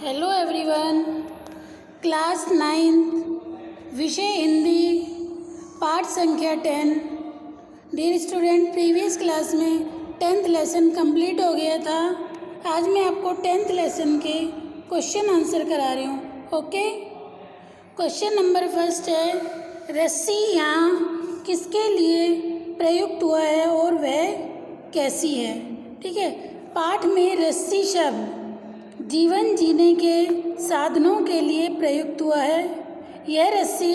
Hello everyone. Class 9 विषय हिंदी पाठ संख्या 10। डियर स्टूडेंट, प्रीवियस क्लास में 10th लेसन कंप्लीट हो गया था। आज मैं आपको 10th लेसन के क्वेश्चन आंसर करा रही हूँ। ओके, क्वेश्चन नंबर फर्स्ट है, रस्सी यहाँ किसके लिए प्रयुक्त हुआ है और वह कैसी है। ठीक है, पाठ में रस्सी शब्द जीवन जीने के साधनों के लिए प्रयुक्त हुआ है। यह रस्सी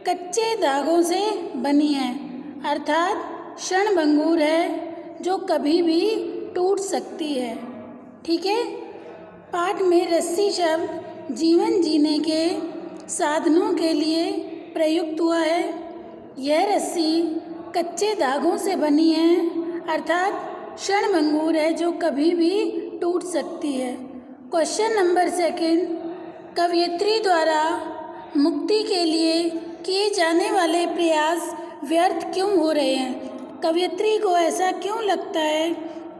कच्चे धागों से बनी है, अर्थात क्षणभंगुर है, जो कभी भी टूट सकती है। ठीक है, पाठ में रस्सी शब्द जीवन जीने के साधनों के लिए प्रयुक्त हुआ है। यह रस्सी कच्चे धागों से बनी है, अर्थात क्षणभंगुर है, जो कभी भी टूट सकती है। क्वेश्चन नंबर सेकंड, कवयित्री द्वारा मुक्ति के लिए किए जाने वाले प्रयास व्यर्थ क्यों हो रहे हैं। कवयित्री को ऐसा क्यों लगता है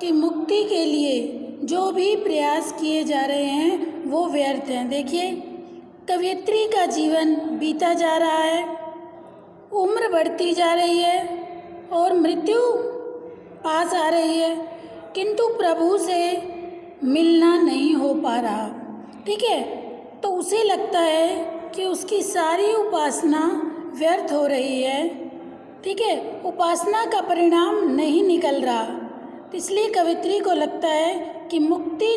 कि मुक्ति के लिए जो भी प्रयास किए जा रहे हैं वो व्यर्थ हैं। देखिए, कवयित्री का जीवन बीता जा रहा है, उम्र बढ़ती जा रही है और मृत्यु पास आ रही है, किंतु प्रभु से मिलना नहीं हो पा रहा। ठीक है, तो उसे लगता है कि उसकी सारी उपासना व्यर्थ हो रही है। ठीक है, उपासना का परिणाम नहीं निकल रहा, तो इसलिए कवयित्री को लगता है कि मुक्ति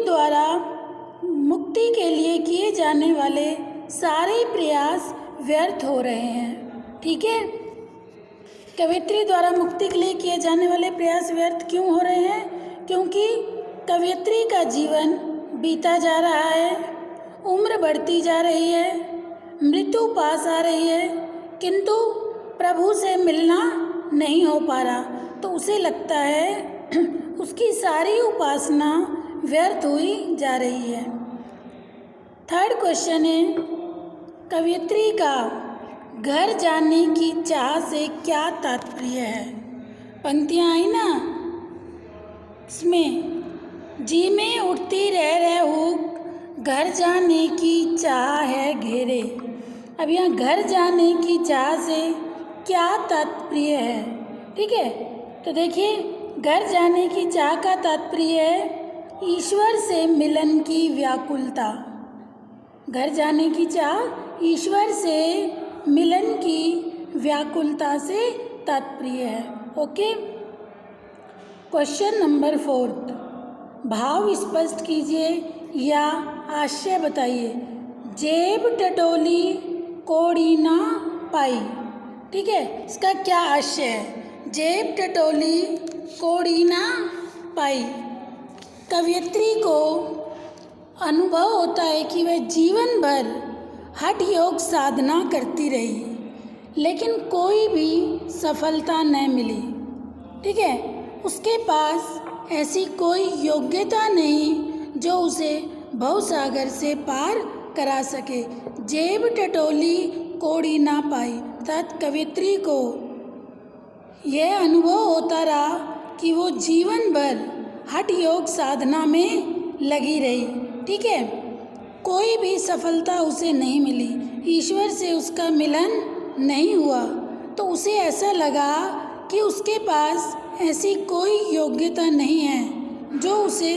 के लिए किए जाने वाले सारे प्रयास व्यर्थ हो रहे हैं। ठीक है, कवयित्री द्वारा मुक्ति के लिए किए जाने वाले प्रयास व्यर्थ क्यों हो रहे हैं, क्योंकि कवयित्री का जीवन बीता जा रहा है, उम्र बढ़ती जा रही है, मृत्यु पास आ रही है, किंतु प्रभु से मिलना नहीं हो पा रहा, तो उसे लगता है उसकी सारी उपासना व्यर्थ हुई जा रही है। थर्ड क्वेश्चन है, कवयित्री का घर जाने की चाह से क्या तात्पर्य है। पंक्तियाँ आई ना, इसमें जी में उठती रह हुक, घर जाने की चाह है घेरे। अब यहाँ घर जाने की चाह से क्या तात्पर्य है। ठीक है, तो देखिए, घर जाने की चाह का तात्पर्य है ईश्वर से मिलन की व्याकुलता। घर जाने की चाह ईश्वर से मिलन की व्याकुलता से तात्पर्य है। ओके, क्वेश्चन नंबर 4, भाव स्पष्ट कीजिए या आशय बताइए। जेब टटोली कोड़ी ना पाई। ठीक है, इसका क्या आशय है। जेब टटोली कोड़ी ना पाई। कवयित्री को अनुभव होता है कि वह जीवन भर हठ योग साधना करती रही, लेकिन कोई भी सफलता न मिली। ठीक है, उसके पास ऐसी कोई योग्यता नहीं जो उसे भवसागर से पार करा सके। जेब टटोली कोड़ी ना पाई, अर्थात कवयित्री को यह अनुभव होता रहा कि वो जीवन भर हठ योग साधना में लगी रही। ठीक है, कोई भी सफलता उसे नहीं मिली, ईश्वर से उसका मिलन नहीं हुआ, तो उसे ऐसा लगा कि उसके पास ऐसी कोई योग्यता नहीं है जो उसे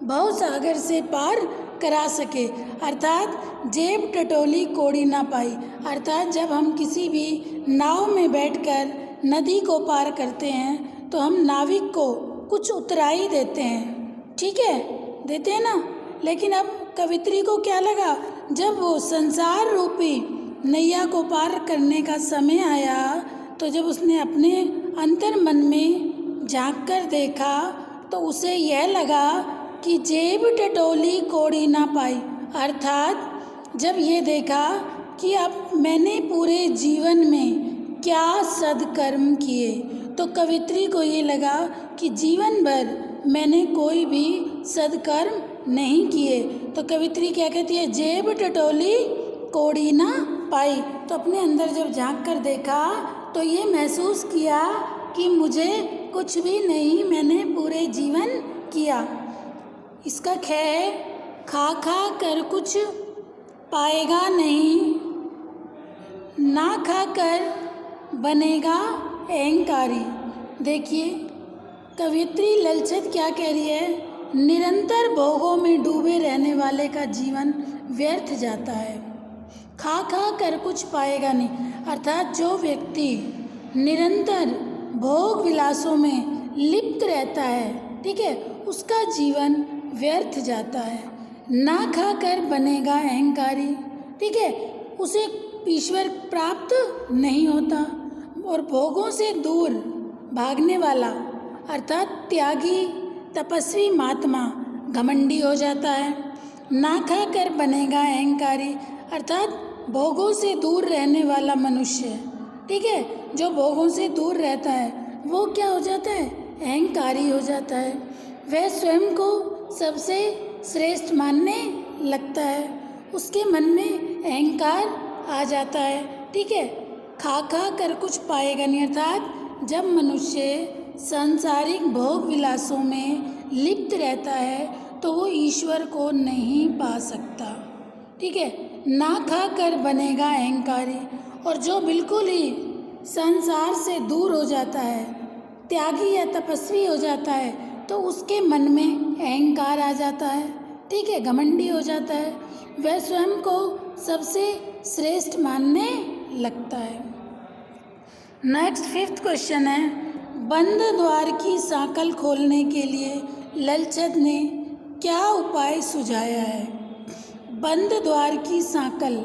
भवसागर से पार करा सके। अर्थात जेब टटोली कोड़ी ना पाई, अर्थात जब हम किसी भी नाव में बैठकर नदी को पार करते हैं तो हम नाविक को कुछ उतराई देते हैं। ठीक है, देते हैं ना। लेकिन अब कवयित्री को क्या लगा, जब वो संसार रूपी नैया को पार करने का समय आया, तो जब उसने अपने अंतर मन में झांक कर देखा तो उसे यह लगा कि जेब टटोली कोड़ी ना पाई, अर्थात जब ये देखा कि अब मैंने पूरे जीवन में क्या सद्कर्म किए, तो कवयित्री को ये लगा कि जीवन भर मैंने कोई भी सद्कर्म नहीं किए। तो कवयित्री क्या कहती है, जेब टटोली कोड़ी ना पाई। तो अपने अंदर जब झांक कर देखा तो ये महसूस किया कि मुझे कुछ भी नहीं मैंने पूरे जीवन किया। इसका ख्याल है खा खा कर कुछ पाएगा नहीं, ना खा कर बनेगा अहंकारी। देखिए कवियत्री ललचत क्या कह रही है, निरंतर भोगों में डूबे रहने वाले का जीवन व्यर्थ जाता है। खा खा कर कुछ पाएगा नहीं, अर्थात जो व्यक्ति निरंतर भोग विलासों में लिप्त रहता है, ठीक है, उसका जीवन व्यर्थ जाता है। ना खा कर बनेगा अहंकारी, ठीक है, उसे ईश्वर प्राप्त नहीं होता। और भोगों से दूर भागने वाला अर्थात त्यागी तपस्वी महात्मा घमंडी हो जाता है। ना खा कर बनेगा अहंकारी, अर्थात भोगों से दूर रहने वाला मनुष्य, ठीक है, जो भोगों से दूर रहता है वो क्या हो जाता है, अहंकारी हो जाता है। वह स्वयं को सबसे श्रेष्ठ मानने लगता है, उसके मन में अहंकार आ जाता है, ठीक है। खा खा कर कुछ पाएगा नहीं, अर्थात जब मनुष्य सांसारिक भोग विलासों में लिप्त रहता है तो वो ईश्वर को नहीं पा सकता, ठीक है। ना खा कर बनेगा अहंकारी, और जो बिल्कुल ही संसार से दूर हो जाता है, त्यागी या तपस्वी हो जाता है, तो उसके मन में अहंकार आ जाता है, ठीक है, घमंडी हो जाता है, वह स्वयं को सबसे श्रेष्ठ मानने लगता है। नेक्स्ट 5th क्वेश्चन है, बंद द्वार की सांकल खोलने के लिए ललचद ने क्या उपाय सुझाया है। बंद द्वार की सांकल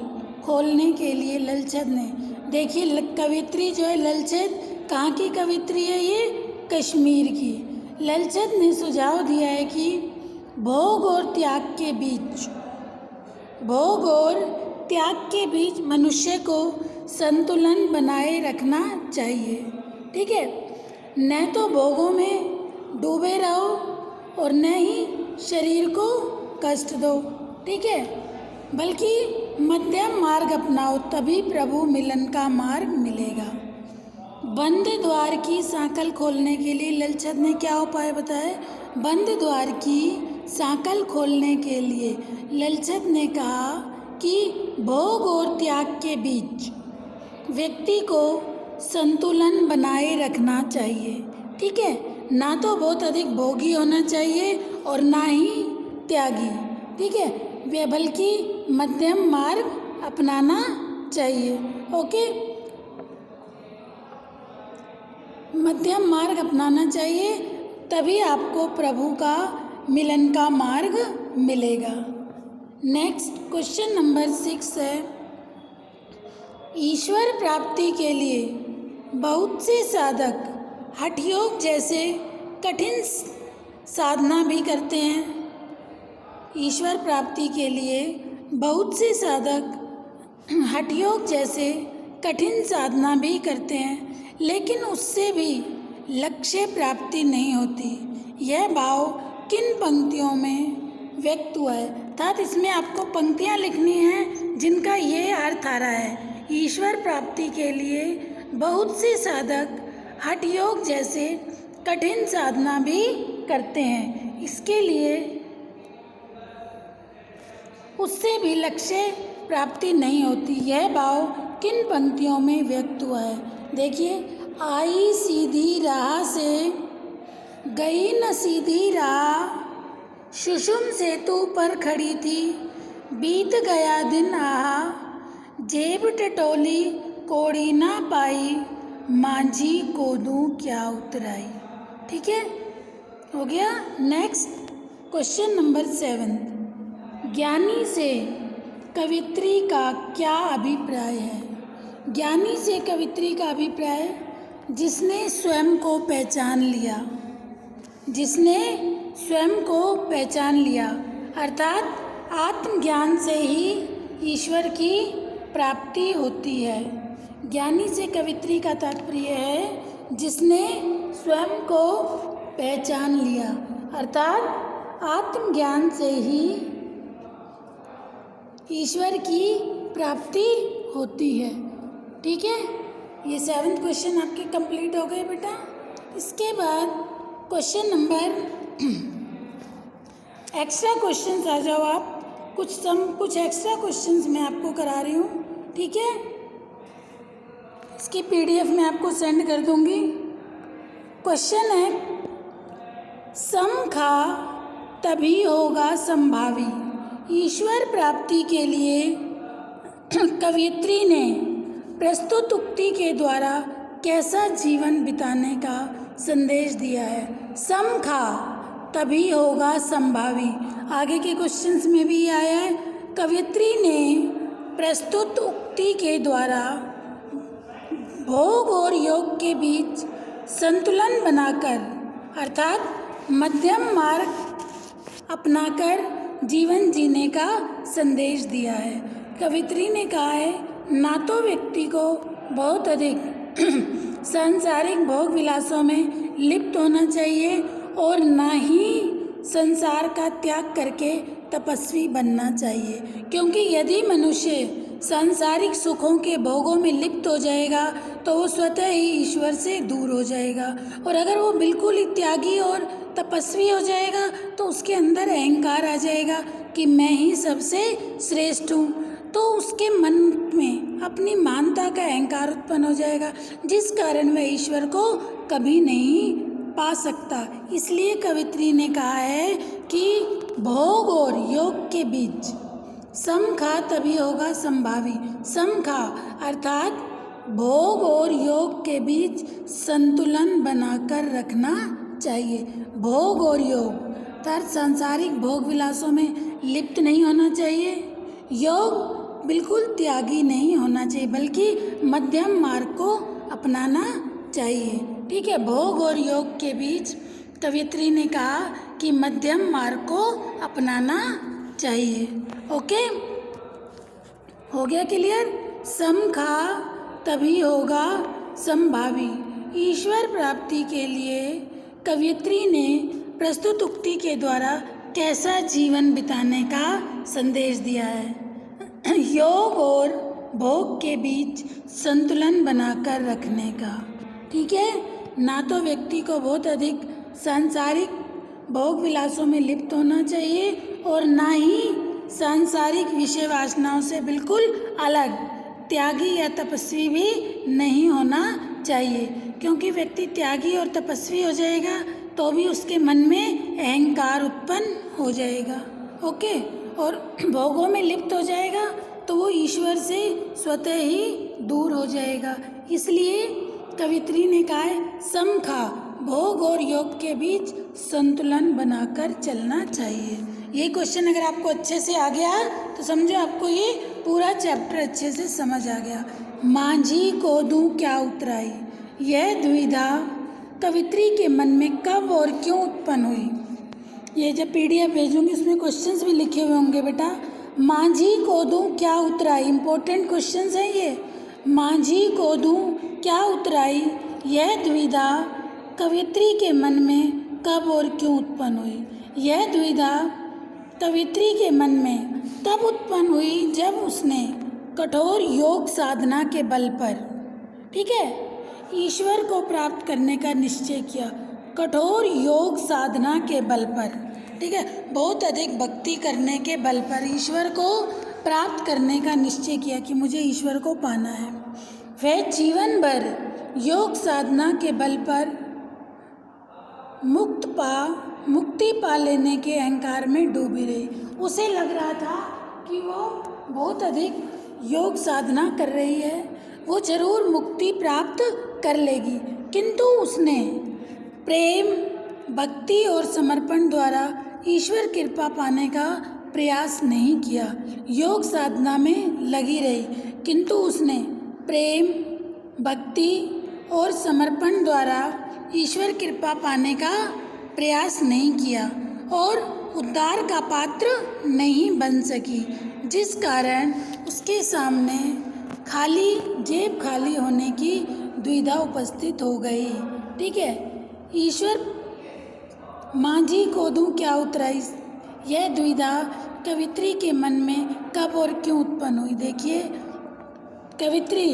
खोलने के लिए ललचद ने, देखिए कवित्री जो है ललचद कहाँ की कवित्री है, ये कश्मीर की। ललचद ने सुझाव दिया है कि भोग और त्याग के बीच मनुष्य को संतुलन बनाए रखना चाहिए, ठीक है। न तो भोगों में डूबे रहो और न ही शरीर को कष्ट दो, ठीक है, बल्कि मध्यम मार्ग अपनाओ, तभी प्रभु मिलन का मार्ग मिलेगा। बंद द्वार की सांकल खोलने के लिए ललचद ने क्या उपाय बताया। बंद द्वार की सांकल खोलने के लिए ललचद ने कहा कि भोग और त्याग के बीच व्यक्ति को संतुलन बनाए रखना चाहिए, ठीक है, ना तो बहुत अधिक भोगी होना चाहिए और ना ही त्यागी, ठीक है, वे बल्कि मध्यम मार्ग अपनाना चाहिए। ओके, मध्यम मार्ग अपनाना चाहिए, तभी आपको प्रभु का मिलन का मार्ग मिलेगा। नेक्स्ट क्वेश्चन नंबर 6 है, ईश्वर प्राप्ति के लिए बहुत से साधक हठ योग जैसे कठिन साधना भी करते हैं। ईश्वर प्राप्ति के लिए बहुत से साधक हठ योग जैसे कठिन साधना भी करते हैं, लेकिन उससे भी लक्ष्य प्राप्ति नहीं होती। यह भाव किन पंक्तियों में व्यक्त हुआ है, अर्थात इसमें आपको पंक्तियाँ लिखनी हैं जिनका ये अर्थ आ रहा है। ईश्वर प्राप्ति के लिए बहुत से साधक हठ योग जैसे कठिन साधना भी करते हैं, इसके लिए उससे भी लक्ष्य प्राप्ति नहीं होती। यह भाव किन पंक्तियों में व्यक्त हुआ है। देखिए, आई सीधी राह से गई न सीधी राह, सुषुम सेतु पर खड़ी थी, बीत गया दिन आहा, जेब टटोली कोड़ी ना पाई, मांझी को दूं क्या उतराई। ठीक है, हो गया। नेक्स्ट क्वेश्चन नंबर 7, ज्ञानी से कवित्री का क्या अभिप्राय है। ज्ञानी से कवित्री का अभिप्राय, जिसने स्वयं को पहचान लिया, जिसने स्वयं को पहचान लिया, अर्थात आत्मज्ञान से ही ईश्वर की प्राप्ति होती है। ज्ञानी से कवित्री का तात्पर्य है जिसने स्वयं को पहचान लिया, अर्थात आत्मज्ञान से ही ईश्वर की प्राप्ति होती है। ठीक है, ये 7th क्वेश्चन आपके कंप्लीट हो गए बेटा। इसके बाद क्वेश्चन नंबर एक्स्ट्रा क्वेश्चंस आ जाओ आप, कुछ एक्स्ट्रा क्वेश्चंस मैं आपको करा रही हूँ, ठीक है। इसकी PDF मैं आपको सेंड कर दूँगी। क्वेश्चन है, सम खा तभी होगा संभावी। ईश्वर प्राप्ति के लिए कवयित्री ने प्रस्तुत उक्ति के द्वारा कैसा जीवन बिताने का संदेश दिया है। सम खा तभी होगा संभावी। आगे के क्वेश्चंस में भी आया है, कवयित्री ने प्रस्तुत उक्ति के द्वारा भोग और योग के बीच संतुलन बनाकर अर्थात मध्यम मार्ग अपनाकर जीवन जीने का संदेश दिया है। कवयित्री ने कहा है, ना तो व्यक्ति को बहुत अधिक सांसारिक भोग विलासों में लिप्त होना चाहिए और ना ही संसार का त्याग करके तपस्वी बनना चाहिए, क्योंकि यदि मनुष्य सांसारिक सुखों के भोगों में लिप्त हो जाएगा तो वो स्वतः ही ईश्वर से दूर हो जाएगा, और अगर वो बिल्कुल ही त्यागी और तपस्वी हो जाएगा तो उसके अंदर अहंकार आ जाएगा कि मैं ही सबसे श्रेष्ठ हूँ, तो उसके मन में अपनी महानता का अहंकार उत्पन्न हो जाएगा, जिस कारण वह ईश्वर को कभी नहीं पा सकता। इसलिए कवयित्री ने कहा है कि भोग और योग के बीच सम खा तभी होगा संभावी। सम खा अर्थात भोग और योग के बीच संतुलन बनाकर रखना चाहिए। भोग और योग अर्थात सांसारिक भोग विलासों में लिप्त नहीं होना चाहिए, योग बिल्कुल त्यागी नहीं होना चाहिए, बल्कि मध्यम मार्ग को अपनाना चाहिए, ठीक है। भोग और योग के बीच कवयित्री ने कहा कि मध्यम मार्ग को अपनाना चाहिए। ओके, हो गया क्लियर। सम खा तभी होगा संभावी। ईश्वर प्राप्ति के लिए कवयित्री ने प्रस्तुत उक्ति के द्वारा कैसा जीवन बिताने का संदेश दिया है। योग और भोग के बीच संतुलन बनाकर रखने का, ठीक है। ना तो व्यक्ति को बहुत अधिक सांसारिक भोग विलासों में लिप्त होना चाहिए और ना ही सांसारिक विषय वासनाओं से बिल्कुल अलग त्यागी या तपस्वी भी नहीं होना चाहिए, क्योंकि व्यक्ति त्यागी और तपस्वी हो जाएगा तो भी उसके मन में अहंकार उत्पन्न हो जाएगा, ओके, और भोगों में लिप्त हो जाएगा तो वो ईश्वर से स्वतः ही दूर हो जाएगा। इसलिए कवयित्री ने कहा है, सम खा, भोग और योग के बीच संतुलन बनाकर चलना चाहिए। ये क्वेश्चन अगर आपको अच्छे से आ गया तो समझो आपको ये पूरा चैप्टर अच्छे से समझ आ गया। मांझी को दूं क्या उतराई, यह दुविधा कवयित्री के मन में कब और क्यों उत्पन्न हुई। ये जब PDF भेजूंगी उसमें क्वेश्चंस भी लिखे हुए होंगे बेटा। मांझी को दूं क्या उतराई, इंपॉर्टेंट क्वेश्चंस हैं ये। मांझी को दूं क्या उतराई, यह दुविधा कवयित्री के मन में कब और क्यों उत्पन्न हुई। यह दुविधा कवयित्री के मन में तब उत्पन्न हुई जब उसने कठोर योग साधना के बल पर, ठीक है, ईश्वर को प्राप्त करने का निश्चय किया। कठोर योग साधना के बल पर, ठीक है, बहुत अधिक भक्ति करने के बल पर ईश्वर को प्राप्त करने का निश्चय किया कि मुझे ईश्वर को पाना है। वह जीवन भर योग साधना के बल पर मुक्ति पा लेने के अहंकार में डूबी रही। उसे लग रहा था कि वो बहुत अधिक योग साधना कर रही है, वो जरूर मुक्ति प्राप्त कर लेगी, किंतु उसने प्रेम, भक्ति और समर्पण द्वारा ईश्वर कृपा पाने का प्रयास नहीं किया। योग साधना में लगी रही, किंतु उसने प्रेम, भक्ति और समर्पण द्वारा ईश्वर कृपा पाने का प्रयास नहीं किया और उद्धार का पात्र नहीं बन सकी, जिस कारण उसके सामने जेब खाली होने की दुविधा उपस्थित हो गई, ठीक है। ईश्वर मांझी को दूं क्या उतराई, यह दुविधा कवयित्री के मन में कब और क्यों उत्पन्न हुई। देखिए, कवयित्री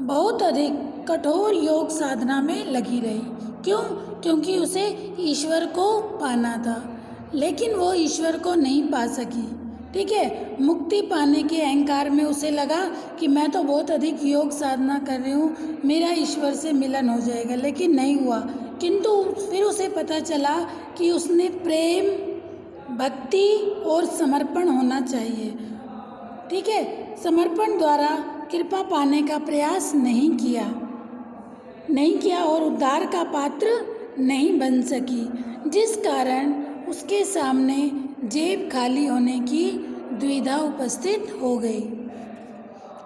बहुत अधिक कठोर योग साधना में लगी रही। क्यों? क्योंकि उसे ईश्वर को पाना था। लेकिन वो ईश्वर को नहीं पा सकी। ठीक है, मुक्ति पाने के अहंकार में उसे लगा कि मैं तो बहुत अधिक योग साधना कर रही हूँ, मेरा ईश्वर से मिलन हो जाएगा, लेकिन नहीं हुआ। किंतु फिर उसे पता चला कि उसने प्रेम, भक्ति और समर्पण होना चाहिए। ठीक है, समर्पण द्वारा कृपा पाने का प्रयास नहीं किया और उद्धार का पात्र नहीं बन सकी, जिस कारण उसके सामने जेब खाली होने की दुविधा उपस्थित हो गई।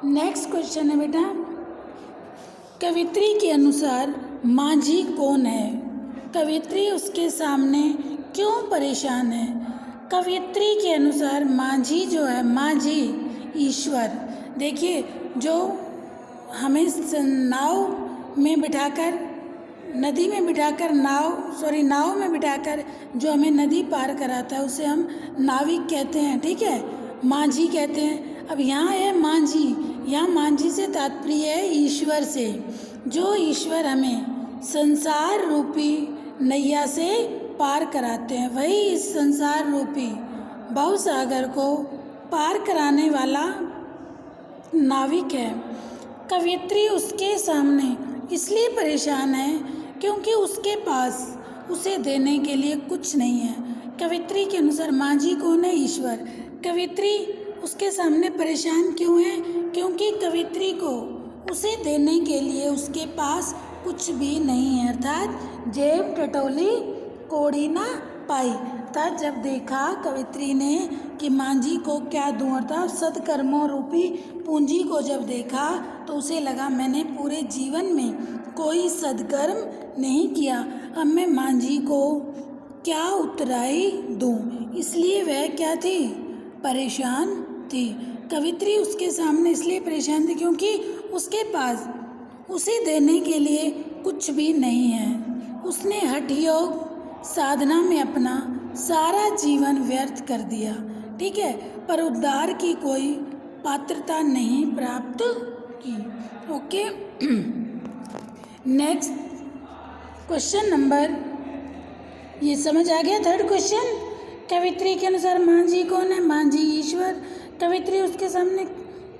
नेक्स्ट क्वेश्चन है बेटा, कवित्री के अनुसार माझी कौन है? कवित्री उसके सामने क्यों परेशान है? कवित्री के अनुसार माझी जो है, माझी ईश्वर। देखिए, जो हमें नाव में बिठाकर नाव में बिठाकर जो हमें नदी पार कराता है उसे हम नाविक कहते हैं। ठीक है, माझी कहते हैं। अब यहाँ है माझी, यहाँ माझी से तात्पर्य है ईश्वर से, जो ईश्वर हमें संसार रूपी नैया से पार कराते हैं। वही इस संसार रूपी भवसागर को पार कराने वाला नाविक है। कवित्री उसके सामने इसलिए परेशान है क्योंकि उसके पास उसे देने के लिए कुछ नहीं है। कवित्री के अनुसार माझी कौन है? ईश्वर। कवित्री उसके सामने परेशान क्यों है? क्योंकि कवित्री को उसे देने के लिए उसके पास कुछ भी नहीं है, अर्थात जेब टटोली कोड़ी ना पाई। अर्थात जब देखा कवित्री ने कि माझी को क्या दूँ, अर्थात सत्कर्मों रूपी पूंजी को जब देखा तो उसे लगा मैंने पूरे जीवन में कोई सद्कर्म नहीं किया, अब मैं माझी को क्या उतराई दूँ। इसलिए वह क्या थी? परेशान थी। कवित्री उसके सामने इसलिए परेशान थी क्योंकि उसके पास उसे देने के लिए कुछ भी नहीं है। उसने हठ योग साधना में अपना सारा जीवन व्यर्थ कर दिया। ठीक है, पर उद्धार की कोई पात्रता नहीं प्राप्त की। ओके, नेक्स्ट क्वेश्चन नंबर, ये समझ आ गया? थर्ड क्वेश्चन, कवित्री के अनुसार माझी कौन है? माझी ईश्वर। कवित्री उसके सामने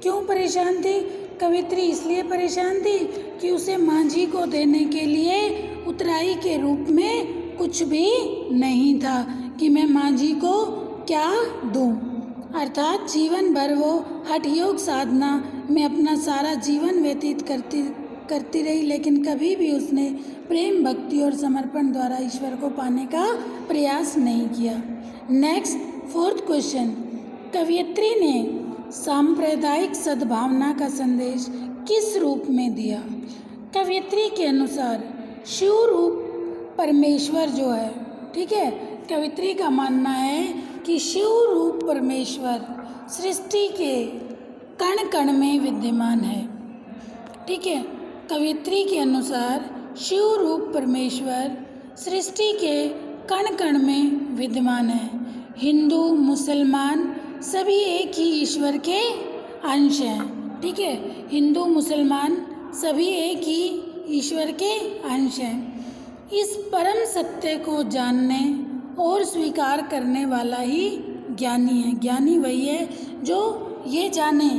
क्यों परेशान थी? कवित्री इसलिए परेशान थी कि उसे माझी को देने के लिए उतराई के रूप में कुछ भी नहीं था कि मैं माझी को क्या दूं। अर्थात जीवन भर वो हठ योग साधना में अपना सारा जीवन व्यतीत करती रही, लेकिन कभी भी उसने प्रेम, भक्ति और समर्पण द्वारा ईश्वर को पाने का प्रयास नहीं किया। नेक्स्ट फोर्थ क्वेश्चन, कवियत्री ने सांप्रदायिक सद्भावना का संदेश किस रूप में दिया? कवियत्री के अनुसार शिव रूप परमेश्वर जो है, ठीक है, कवित्री का मानना है कि शिव रूप परमेश्वर सृष्टि के कण कण में विद्यमान है। ठीक है, कवित्री के अनुसार शिव रूप परमेश्वर सृष्टि के कण कण में विद्यमान है। हिंदू, मुसलमान सभी एक ही ईश्वर के अंश हैं। ठीक है, हिंदू, मुसलमान सभी एक ही ईश्वर के अंश हैं। इस परम सत्य को जानने और स्वीकार करने वाला ही ज्ञानी है। ज्ञानी वही है जो ये जाने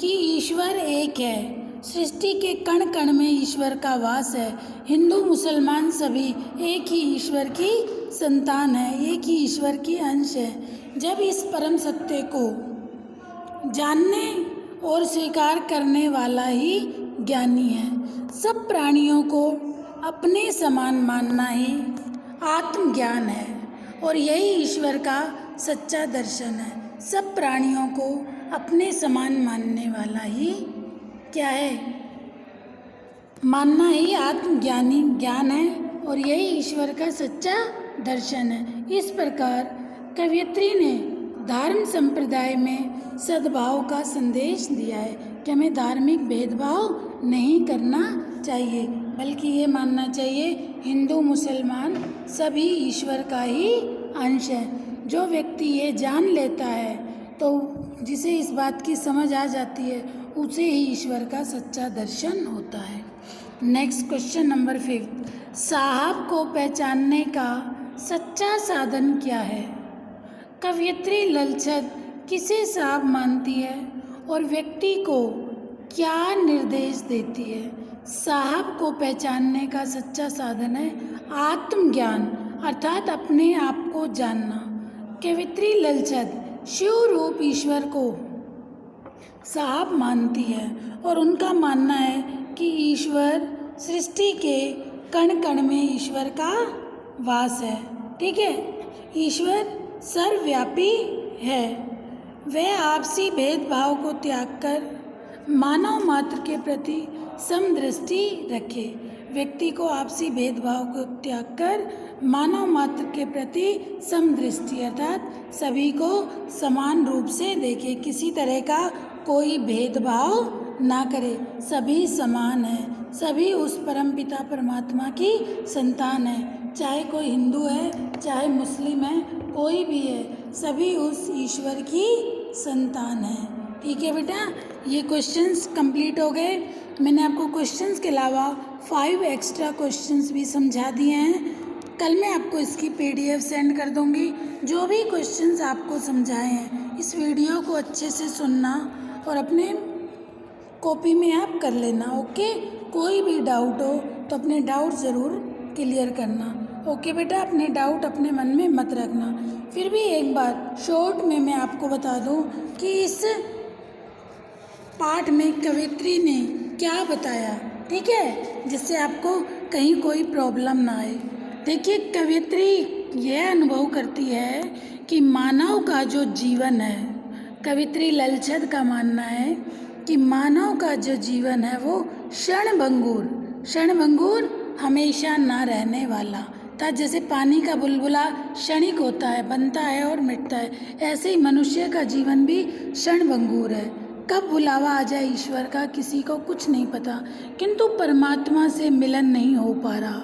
कि ईश्वर एक है, सृष्टि के कण कण में ईश्वर का वास है। हिंदू, मुसलमान सभी एक ही ईश्वर की संतान है, एक ही ईश्वर की अंश है। जब इस परम सत्य को जानने और स्वीकार करने वाला ही ज्ञानी है। सब प्राणियों को अपने समान मानना ही आत्मज्ञान है और यही ईश्वर का सच्चा दर्शन है। सब प्राणियों को अपने समान मानने वाला ही क्या है? मानना ही आत्मज्ञानी ज्ञान है और यही ईश्वर का सच्चा दर्शन है। इस प्रकार कवियत्री ने धर्म संप्रदाय में सद्भाव का संदेश दिया है कि हमें धार्मिक भेदभाव नहीं करना चाहिए, बल्कि ये मानना चाहिए हिंदू, मुसलमान सभी ईश्वर का ही अंश है। जो व्यक्ति ये जान लेता है तो जिसे इस बात की समझ आ जाती है उसे ही ईश्वर का सच्चा दर्शन होता है। नेक्स्ट क्वेश्चन नंबर 5, साहब को पहचानने का सच्चा साधन क्या है? कवयित्री ललचद किसे साहब मानती है और व्यक्ति को क्या निर्देश देती है? साहब को पहचानने का सच्चा साधन है आत्मज्ञान, अर्थात अपने आप को जानना। कवयित्री ललचद शिव रूप ईश्वर को साहब मानती है और उनका मानना है कि ईश्वर सृष्टि के कण कण में ईश्वर का वास है। ठीक है, ईश्वर सर्वव्यापी है। वह आपसी भेदभाव को त्याग कर मानव मात्र के प्रति समदृष्टि रखे। व्यक्ति को आपसी भेदभाव को त्याग कर मानव मात्र के प्रति समदृष्टि, अर्थात सभी को समान रूप से देखे, किसी तरह का कोई भेदभाव ना करे। सभी समान हैं, सभी उस परमपिता परमात्मा की संतान है, चाहे कोई हिंदू है, चाहे मुस्लिम है, कोई भी है, सभी उस ईश्वर की संतान है। ठीक है बेटा, ये क्वेश्चंस कंप्लीट हो गए। मैंने आपको क्वेश्चंस के अलावा 5 एक्स्ट्रा क्वेश्चंस भी समझा दिए हैं। कल मैं आपको इसकी PDF सेंड कर दूंगी। जो भी क्वेश्चंस आपको समझाए हैं, इस वीडियो को अच्छे से सुनना और अपने कॉपी में आप कर लेना। ओके, कोई भी डाउट हो तो अपने डाउट ज़रूर क्लियर करना। ओके बेटा, अपने डाउट अपने मन में मत रखना। फिर भी एक बार शॉर्ट में मैं आपको बता दूं कि इस पाठ में कवयित्री ने क्या बताया, ठीक है, जिससे आपको कहीं कोई प्रॉब्लम ना आए। देखिए, कवयित्री यह अनुभव करती है कि मानव का जो जीवन है, कवयित्री ललचद का मानना है कि मानव का जो जीवन है वो क्षणभंगुर हमेशा ना रहने वाला था। जैसे पानी का बुलबुला क्षणिक होता है, बनता है और मिटता है, ऐसे ही मनुष्य का जीवन भी क्षणभंगुर है। कब बुलावा आ जाए ईश्वर का किसी को कुछ नहीं पता, किंतु परमात्मा से मिलन नहीं हो पा रहा।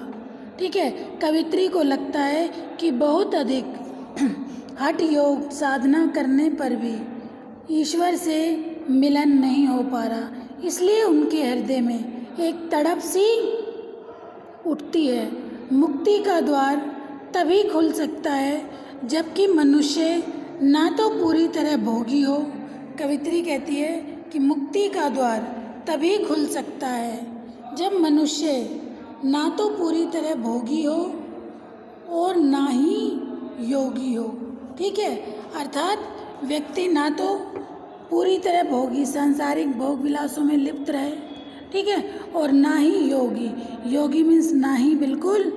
ठीक है, कवयित्री को लगता है कि बहुत अधिक हठ योग साधना करने पर भी ईश्वर से मिलन नहीं हो पा रहा, इसलिए उनके हृदय में एक तड़प सी उठती है। मुक्ति का द्वार तभी खुल सकता है जबकि मनुष्य ना तो पूरी तरह भोगी हो। कवयित्री कहती है कि मुक्ति का द्वार तभी खुल सकता है जब मनुष्य ना तो पूरी तरह भोगी हो और ना ही योगी हो। ठीक है, अर्थात व्यक्ति ना तो पूरी तरह भोगी, सांसारिक भोग विलासों में लिप्त रहे, ठीक है, और ना ही योगी। योगी मीन्स ना ही बिल्कुल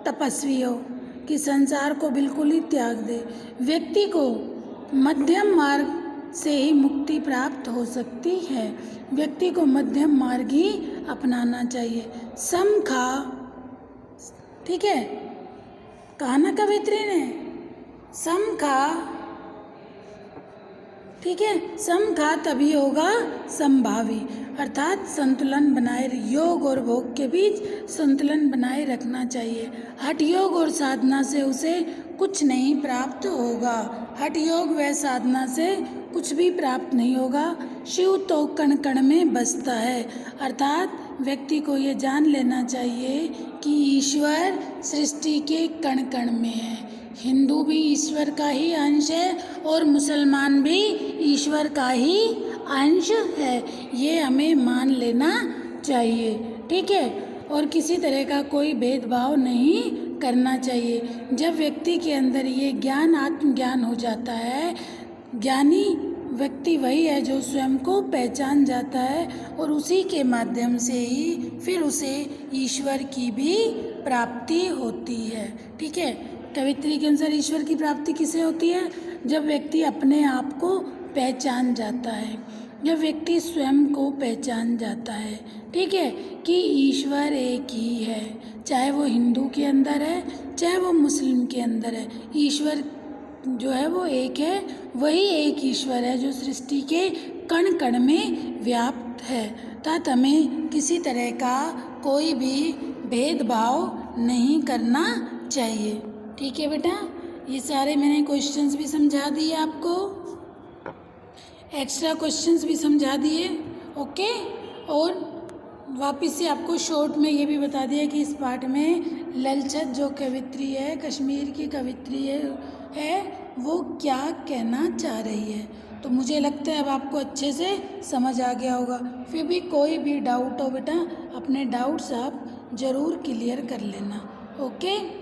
तपस्वी हो कि संसार को बिल्कुल ही त्याग दे। व्यक्ति को मध्यम मार्ग से ही मुक्ति प्राप्त हो सकती है। व्यक्ति को मध्यम मार्ग ही अपनाना चाहिए। समखा, ठीक है, कहा ना कवयित्री ने, समखा, ठीक है, समखा तभी होगा समभावी, अर्थात संतुलन बनाए, योग और भोग के बीच संतुलन बनाए रखना चाहिए। हठ योग और साधना से उसे कुछ नहीं प्राप्त होगा। हठ योग व साधना से कुछ भी प्राप्त नहीं होगा। शिव तो कण कण में बसता है, अर्थात व्यक्ति को ये जान लेना चाहिए कि ईश्वर सृष्टि के कण कण में है। हिंदू भी ईश्वर का ही अंश है और मुसलमान भी ईश्वर का ही अंश है, ये हमें मान लेना चाहिए। ठीक है, और किसी तरह का कोई भेदभाव नहीं करना चाहिए। जब व्यक्ति के अंदर ये ज्ञान, आत्मज्ञान हो जाता है, ज्ञानी व्यक्ति वही है जो स्वयं को पहचान जाता है और उसी के माध्यम से ही फिर उसे ईश्वर की भी प्राप्ति होती है। ठीक है, कवयित्री के अनुसार ईश्वर की प्राप्ति किसे होती है? जब व्यक्ति अपने आप को पहचान जाता है, जब व्यक्ति स्वयं को पहचान जाता है, ठीक है, कि ईश्वर एक ही है, चाहे वो हिंदू के अंदर है, चाहे वो मुस्लिम के अंदर है। ईश्वर जो है वो एक है, वही एक ईश्वर है जो सृष्टि के कण कण में व्याप्त है। अर्थात हमें किसी तरह का कोई भी भेदभाव नहीं करना चाहिए। ठीक है बेटा, ये सारे मैंने क्वेश्चंस भी समझा दिए आपको, एक्स्ट्रा क्वेश्चंस भी समझा दिए। ओके, और वापस से आपको शॉर्ट में ये भी बता दिया कि इस पाठ में ललचद जो कवयित्री है, कश्मीर की कवयित्री है, वो क्या कहना चाह रही है। तो मुझे लगता है अब आपको अच्छे से समझ आ गया होगा। फिर भी कोई भी डाउट हो बेटा, अपने डाउट्स आप ज़रूर क्लियर कर लेना। ओके।